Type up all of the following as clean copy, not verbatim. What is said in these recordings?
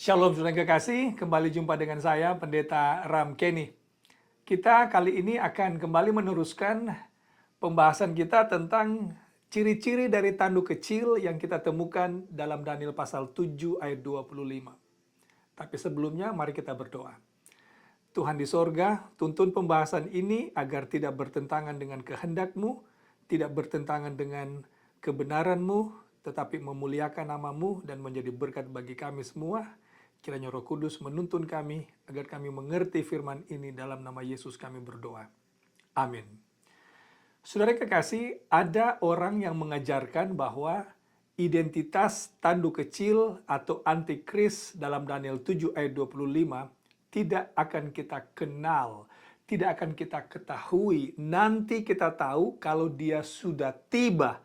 Shalom saudara yang kekasih, kembali jumpa dengan saya Pendeta Ram Kenny. Kita kali ini akan kembali meneruskan pembahasan kita tentang ciri-ciri dari tanduk kecil yang kita temukan dalam Daniel pasal 7 ayat 25. Tapi sebelumnya mari kita berdoa. Tuhan di sorga, tuntun pembahasan ini agar tidak bertentangan dengan kehendak-Mu, tidak bertentangan dengan kebenaran-Mu, tetapi memuliakan nama-Mu dan menjadi berkat bagi kami semua. Kiranya Roh Kudus menuntun kami agar kami mengerti firman ini. Dalam nama Yesus kami berdoa. Amin. Saudara kekasih, ada orang yang mengajarkan bahwa identitas tanduk kecil atau antikris dalam Daniel 7 ayat 25 tidak akan kita kenal, tidak akan kita ketahui. Nanti kita tahu kalau dia sudah tiba,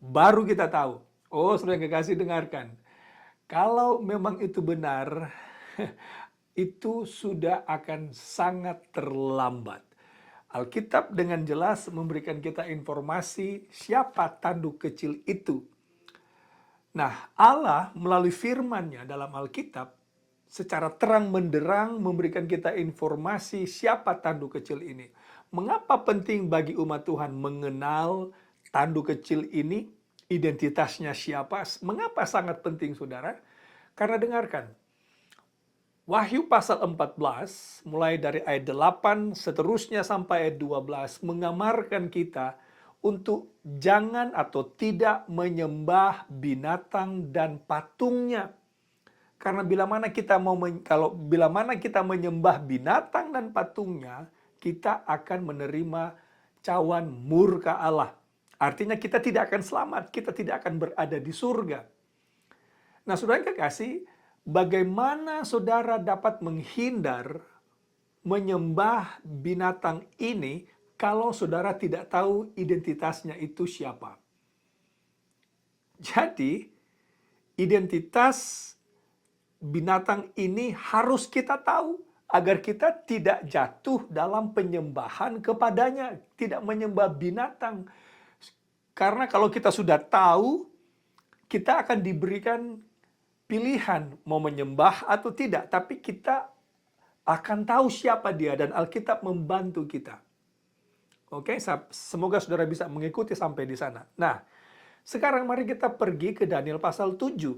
baru kita tahu. Oh, saudara yang kekasih, dengarkan. Kalau memang itu benar, itu sudah akan sangat terlambat. Alkitab dengan jelas memberikan kita informasi siapa tanduk kecil itu. Nah, Allah melalui firman-Nya dalam Alkitab secara terang benderang memberikan kita informasi siapa tanduk kecil ini. Mengapa penting bagi umat Tuhan mengenal tanduk kecil ini, identitasnya siapa? Mengapa sangat penting, saudara? Karena dengarkan, Wahyu pasal 14, mulai dari ayat 8, seterusnya sampai ayat 12, mengamarkan kita untuk jangan atau tidak menyembah binatang dan patungnya. Karena bila mana kita menyembah binatang dan patungnya, kita akan menerima cawan murka Allah. Artinya kita tidak akan selamat, kita tidak akan berada di surga. Nah, saudara yang kekasih, bagaimana saudara dapat menghindar menyembah binatang ini kalau saudara tidak tahu identitasnya itu siapa? Jadi, identitas binatang ini harus kita tahu agar kita tidak jatuh dalam penyembahan kepadanya, tidak menyembah binatang. Karena kalau kita sudah tahu, kita akan diberikan pilihan mau menyembah atau tidak, tapi kita akan tahu siapa dia dan Alkitab membantu kita. Oke, semoga saudara bisa mengikuti sampai di sana. Nah, sekarang mari kita pergi ke Daniel pasal 7.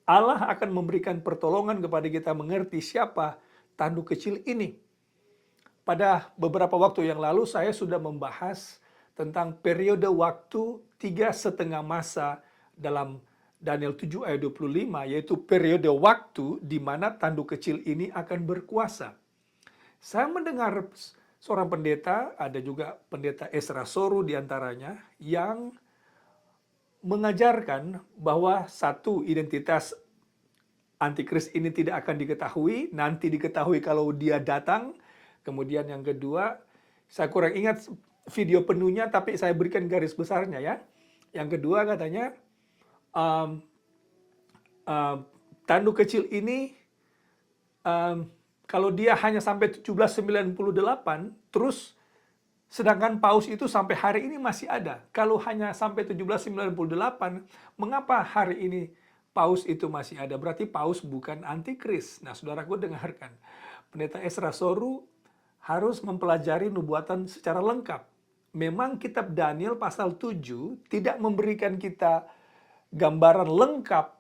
Allah akan memberikan pertolongan kepada kita mengerti siapa tanduk kecil ini. Pada beberapa waktu yang lalu saya sudah membahas tentang periode waktu 3,5 masa dalam Daniel 7 ayat 25, yaitu periode waktu di mana tanduk kecil ini akan berkuasa. Saya mendengar seorang pendeta, ada juga pendeta Ezra Soru diantaranya, yang mengajarkan bahwa satu, identitas antikris ini tidak akan diketahui, nanti diketahui kalau dia datang. Kemudian yang kedua, saya kurang ingat video penuhnya, tapi saya berikan garis besarnya ya. Yang kedua katanya, tanduk kecil ini kalau dia hanya sampai 1798, terus sedangkan paus itu sampai hari ini masih ada. Kalau hanya sampai 1798, mengapa hari ini paus itu masih ada? Berarti paus bukan antikris. Nah, saudaraku dengarkan. Pendeta Ezra Soru harus mempelajari nubuatan secara lengkap. Memang kitab Daniel pasal 7 tidak memberikan kita gambaran lengkap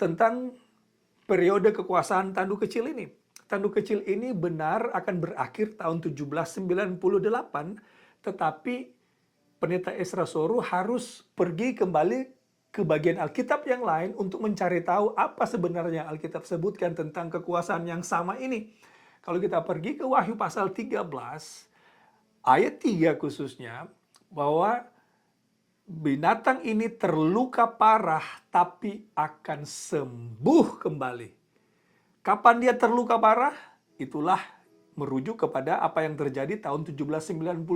tentang periode kekuasaan tanduk kecil ini. Tanduk kecil ini benar akan berakhir tahun 1798, tetapi pendeta Ezra Soru harus pergi kembali ke bagian Alkitab yang lain untuk mencari tahu apa sebenarnya Alkitab sebutkan tentang kekuasaan yang sama ini. Kalau kita pergi ke Wahyu pasal 13, ayat 3 khususnya, bahwa binatang ini terluka parah tapi akan sembuh kembali. Kapan dia terluka parah? Itulah merujuk kepada apa yang terjadi tahun 1798.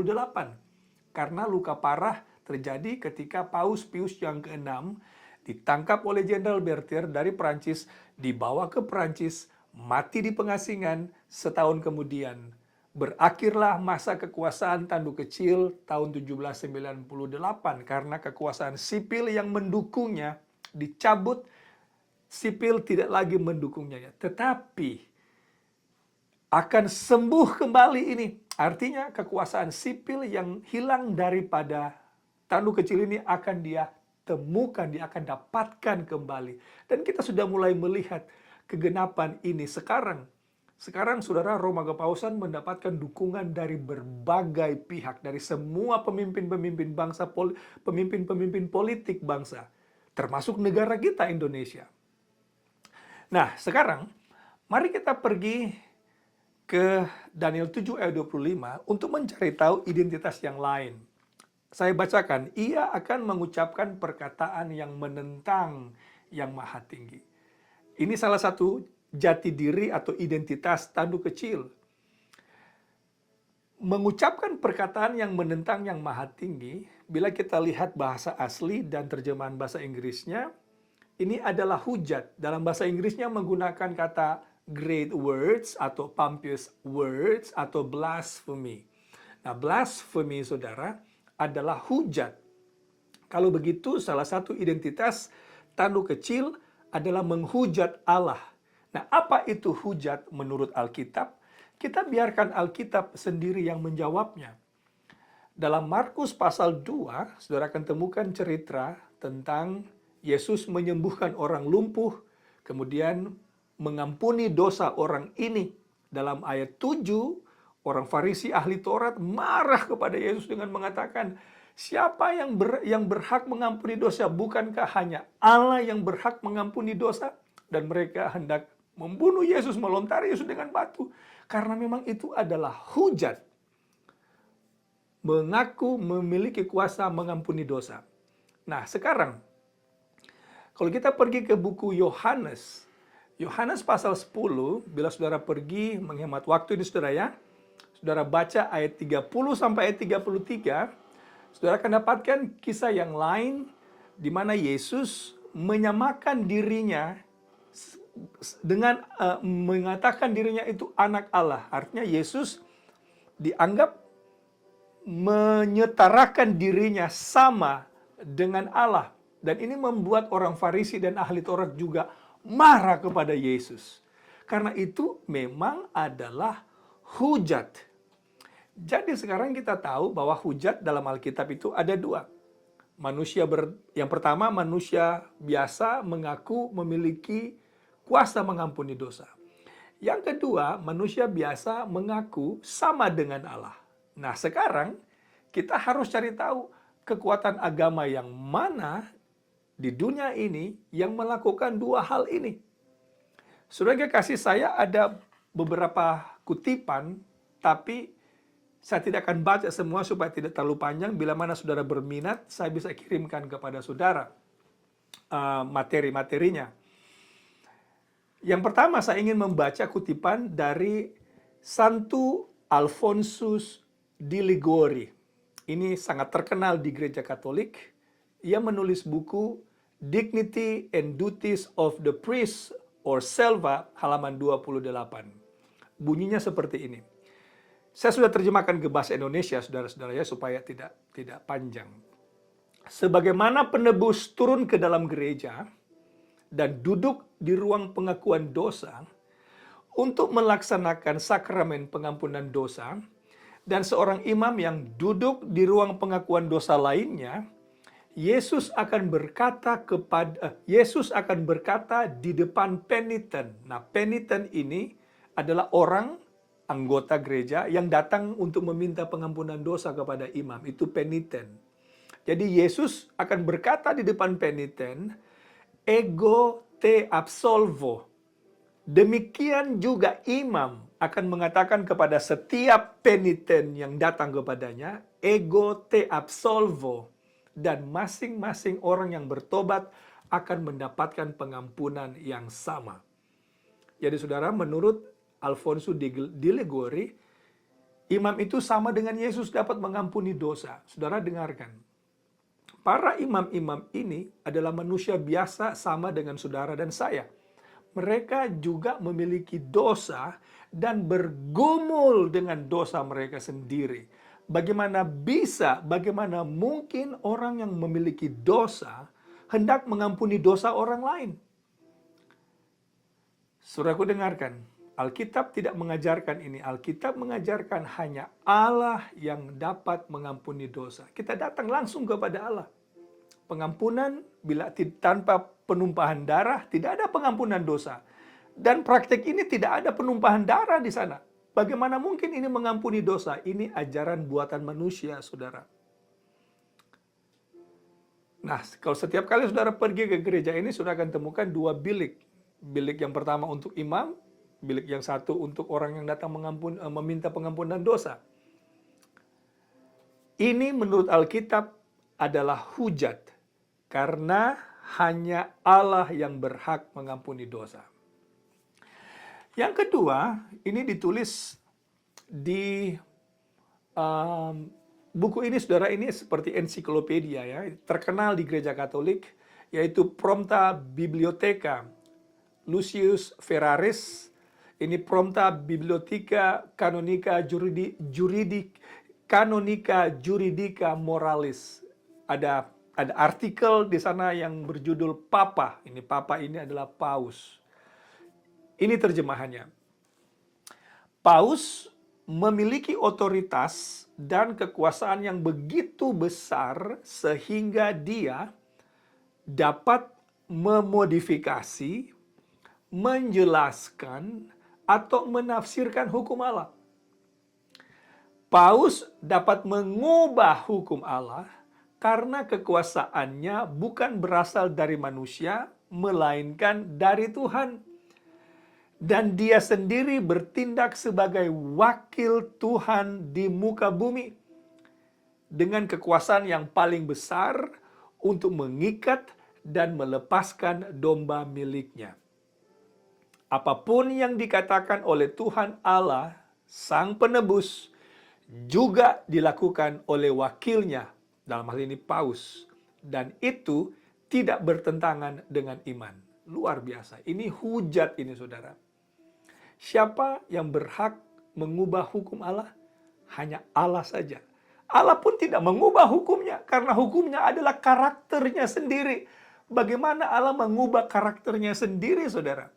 Karena luka parah terjadi ketika Paus Pius yang ke-6 ditangkap oleh Jenderal Berthier dari Prancis, dibawa ke Prancis, mati di pengasingan. Setahun kemudian berakhirlah masa kekuasaan tanduk kecil tahun 1798 karena kekuasaan sipil yang mendukungnya dicabut sipil tidak lagi mendukungnya, ya. Tetapi akan sembuh kembali ini. Artinya kekuasaan sipil yang hilang daripada tanduk kecil ini akan dia temukan, dia akan dapatkan kembali. Dan kita sudah mulai melihat kegenapan ini sekarang. Sekarang saudara, Roma Kepausan mendapatkan dukungan dari berbagai pihak, dari semua pemimpin-pemimpin bangsa, pemimpin-pemimpin politik bangsa, termasuk negara kita Indonesia. Nah, sekarang mari kita pergi ke Daniel 7 ayat 25 untuk mencari tahu identitas yang lain. Saya bacakan, ia akan mengucapkan perkataan yang menentang yang maha tinggi. Ini salah satu jati diri atau identitas tanduk kecil. Mengucapkan perkataan yang menentang yang maha tinggi, bila kita lihat bahasa asli dan terjemahan bahasa Inggrisnya, ini adalah hujat. Dalam bahasa Inggrisnya menggunakan kata great words atau pompous words atau blasphemy. Nah, blasphemy, saudara, adalah hujat. Kalau begitu, salah satu identitas tanduk kecil adalah menghujat Allah. Nah, apa itu hujat menurut Alkitab? Kita biarkan Alkitab sendiri yang menjawabnya. Dalam Markus pasal 2, saudara akan temukan cerita tentang Yesus menyembuhkan orang lumpuh, kemudian mengampuni dosa orang ini. Dalam ayat 7, orang Farisi ahli Taurat marah kepada Yesus dengan mengatakan, siapa yang berhak mengampuni dosa? Bukankah hanya Allah yang berhak mengampuni dosa? Dan mereka hendak membunuh Yesus, melontari Yesus dengan batu. Karena memang itu adalah hujat. Mengaku memiliki kuasa mengampuni dosa. Nah, sekarang kalau kita pergi ke buku Yohanes, Yohanes pasal 10, bila saudara pergi menghemat waktu ini saudara ya, saudara baca ayat 30 sampai ayat 33, saudara akan dapatkan kisah yang lain di mana Yesus menyamakan dirinya dengan mengatakan dirinya itu anak Allah. Artinya Yesus dianggap menyetarakan dirinya sama dengan Allah. Dan ini membuat orang Farisi dan ahli Taurat juga marah kepada Yesus. Karena itu memang adalah hujat. Jadi sekarang kita tahu bahwa hujat dalam Alkitab itu ada dua. Yang pertama, manusia biasa mengaku memiliki kuasa mengampuni dosa. Yang kedua, manusia biasa mengaku sama dengan Allah. Nah, sekarang kita harus cari tahu kekuatan agama yang mana di dunia ini yang melakukan dua hal ini. Saudara kasih, saya ada beberapa kutipan, tapi saya tidak akan baca semua supaya tidak terlalu panjang. Bila mana saudara berminat, saya bisa kirimkan kepada saudara materi-materinya. Yang pertama, saya ingin membaca kutipan dari Santo Alfonsus di Liguori. Ini sangat terkenal di gereja Katolik. Ia menulis buku Dignity and Duties of the Priest or Selva, halaman 28. Bunyinya seperti ini. Saya sudah terjemahkan ke bahasa Indonesia, saudara-saudara ya, supaya tidak panjang. Sebagaimana penebus turun ke dalam gereja dan duduk di ruang pengakuan dosa untuk melaksanakan sakramen pengampunan dosa, dan seorang imam yang duduk di ruang pengakuan dosa lainnya, Yesus akan berkata di depan peniten. Nah, peniten ini adalah orang anggota gereja yang datang untuk meminta pengampunan dosa kepada imam. Itu peniten. Jadi Yesus akan berkata di depan peniten, ego te absolvo. Demikian juga imam akan mengatakan kepada setiap peniten yang datang kepadanya, ego te absolvo. Dan masing-masing orang yang bertobat akan mendapatkan pengampunan yang sama. Jadi saudara, menurut Alfonso di Liguori, imam itu sama dengan Yesus dapat mengampuni dosa. Saudara dengarkan. Para imam-imam ini adalah manusia biasa sama dengan saudara dan saya. Mereka juga memiliki dosa dan bergumul dengan dosa mereka sendiri. Bagaimana mungkin orang yang memiliki dosa hendak mengampuni dosa orang lain? Saudaraku dengarkan, Alkitab tidak mengajarkan ini. Alkitab mengajarkan hanya Allah yang dapat mengampuni dosa. Kita datang langsung kepada Allah. Pengampunan tanpa penumpahan darah tidak ada pengampunan dosa. Dan praktek ini tidak ada penumpahan darah di sana. Bagaimana mungkin ini mengampuni dosa? Ini ajaran buatan manusia, saudara. Nah, kalau setiap kali saudara pergi ke gereja ini, saudara akan temukan dua bilik. Bilik yang pertama untuk imam, bilik yang satu untuk orang yang datang meminta pengampunan dosa. Ini menurut Alkitab adalah hujat, karena hanya Allah yang berhak mengampuni dosa. Yang kedua, ini ditulis di buku ini, saudara, ini seperti ensiklopedia ya, terkenal di gereja Katolik, yaitu Prompta Bibliotheca Lucius Ferraris. Ini Prompta Bibliotheca Canonica Juridica Moralis. Ada artikel di sana yang berjudul Papa. Ini Papa ini adalah Paus. Ini terjemahannya. Paus memiliki otoritas dan kekuasaan yang begitu besar sehingga dia dapat memodifikasi, menjelaskan, atau menafsirkan hukum Allah. Paus dapat mengubah hukum Allah karena kekuasaannya bukan berasal dari manusia, melainkan dari Tuhan. Dan dia sendiri bertindak sebagai wakil Tuhan di muka bumi dengan kekuasaan yang paling besar untuk mengikat dan melepaskan domba miliknya. Apapun yang dikatakan oleh Tuhan Allah, Sang Penebus, juga dilakukan oleh wakilnya, dalam hal ini Paus. Dan itu tidak bertentangan dengan iman. Luar biasa. Ini hujat ini, saudara. Siapa yang berhak mengubah hukum Allah? Hanya Allah saja. Allah pun tidak mengubah hukumnya, karena hukumnya adalah karakternya sendiri. Bagaimana Allah mengubah karakternya sendiri, saudara?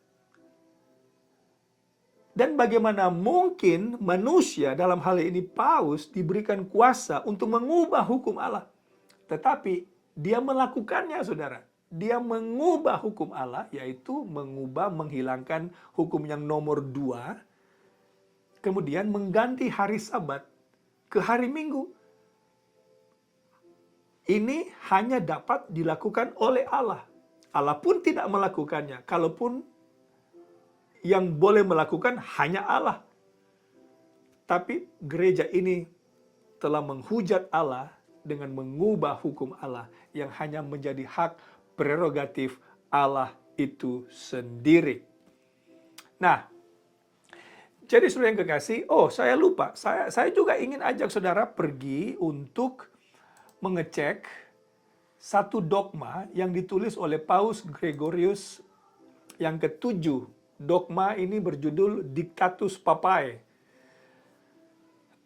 Dan bagaimana mungkin manusia, dalam hal ini Paus, diberikan kuasa untuk mengubah hukum Allah? Tetapi dia melakukannya, saudara. Dia mengubah hukum Allah, yaitu menghilangkan hukum yang nomor 2, kemudian mengganti hari Sabat ke hari Minggu. Ini hanya dapat dilakukan oleh Allah. Allah pun tidak melakukannya. Kalaupun yang boleh melakukan hanya Allah. Tapi gereja ini telah menghujat Allah dengan mengubah hukum Allah yang hanya menjadi hak prerogatif Allah itu sendiri. Nah, jadi saudara yang kekasih, saya lupa, saya juga ingin ajak saudara pergi untuk mengecek satu dogma yang ditulis oleh Paus Gregorius yang ke-7. Dogma ini berjudul Dictatus Papae.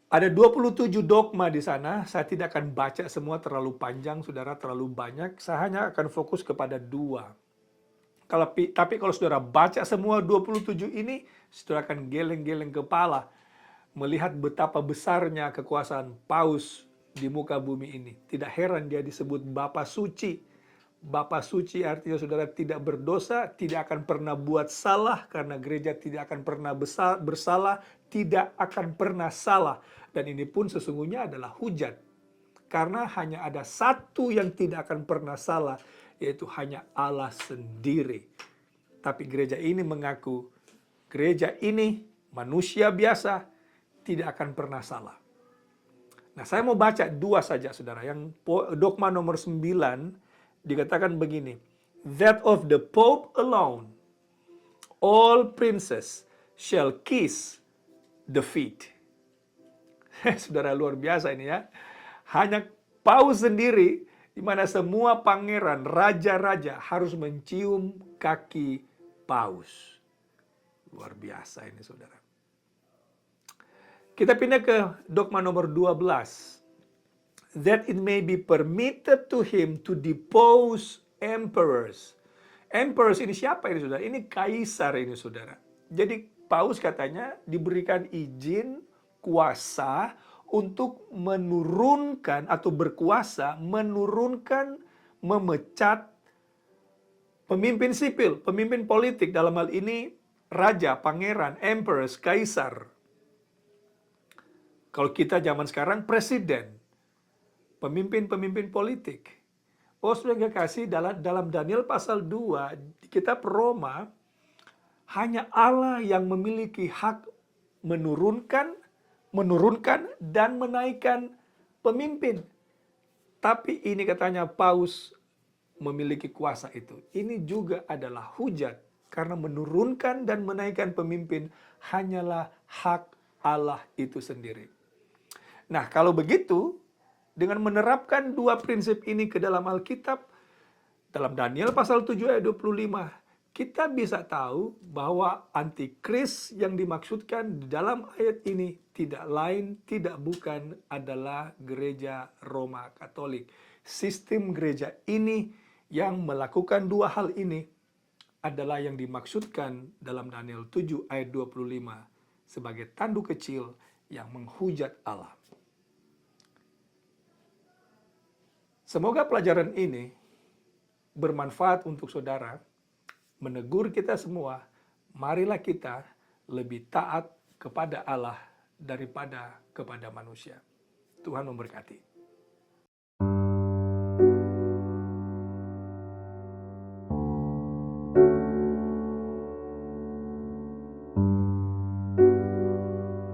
Ada 27 dogma di sana. Saya tidak akan baca semua, terlalu panjang, saudara, terlalu banyak. Saya hanya akan fokus kepada 2. Tapi kalau saudara baca semua 27 ini, saudara akan geleng-geleng kepala melihat betapa besarnya kekuasaan Paus di muka bumi ini. Tidak heran dia disebut Bapa Suci. Bapa Suci artinya saudara tidak berdosa, tidak akan pernah buat salah, karena gereja tidak akan pernah bersalah, tidak akan pernah salah. Dan ini pun sesungguhnya adalah hujat. Karena hanya ada satu yang tidak akan pernah salah, yaitu hanya Allah sendiri. Tapi gereja ini mengaku, gereja ini manusia biasa, tidak akan pernah salah. Nah, saya mau baca 2 saja, saudara. Yang dogma nomor 9 dikatakan begini, that of the Pope alone, all princes shall kiss the feet. Saudara, luar biasa ini ya. Hanya Paus sendiri, di mana semua pangeran, raja-raja harus mencium kaki Paus. Luar biasa ini, saudara. Kita pindah ke dogma nomor 12. That it may be permitted to him to depose emperors Emperors ini siapa ini saudara? Ini kaisar ini saudara. Jadi Paus katanya diberikan izin kuasa untuk menurunkan atau berkuasa menurunkan, memecat pemimpin sipil, pemimpin politik, dalam hal ini raja, pangeran, emperors, kaisar. Kalau kita zaman sekarang presiden, pemimpin-pemimpin politik. Oh, saudara kasih, dalam Daniel pasal 2 di kitab Roma, hanya Allah yang memiliki hak menurunkan dan menaikkan pemimpin. Tapi ini katanya Paus memiliki kuasa itu. Ini juga adalah hujat karena menurunkan dan menaikkan pemimpin hanyalah hak Allah itu sendiri. Nah, kalau begitu, dengan menerapkan dua prinsip ini ke dalam Alkitab, dalam Daniel pasal 7 ayat 25, kita bisa tahu bahwa antikris yang dimaksudkan di dalam ayat ini tidak lain, tidak bukan adalah gereja Roma Katolik. Sistem gereja ini yang melakukan dua hal ini adalah yang dimaksudkan dalam Daniel 7 ayat 25 sebagai tanduk kecil yang menghujat Allah. Semoga pelajaran ini bermanfaat untuk saudara, menegur kita semua, marilah kita lebih taat kepada Allah daripada kepada manusia. Tuhan memberkati.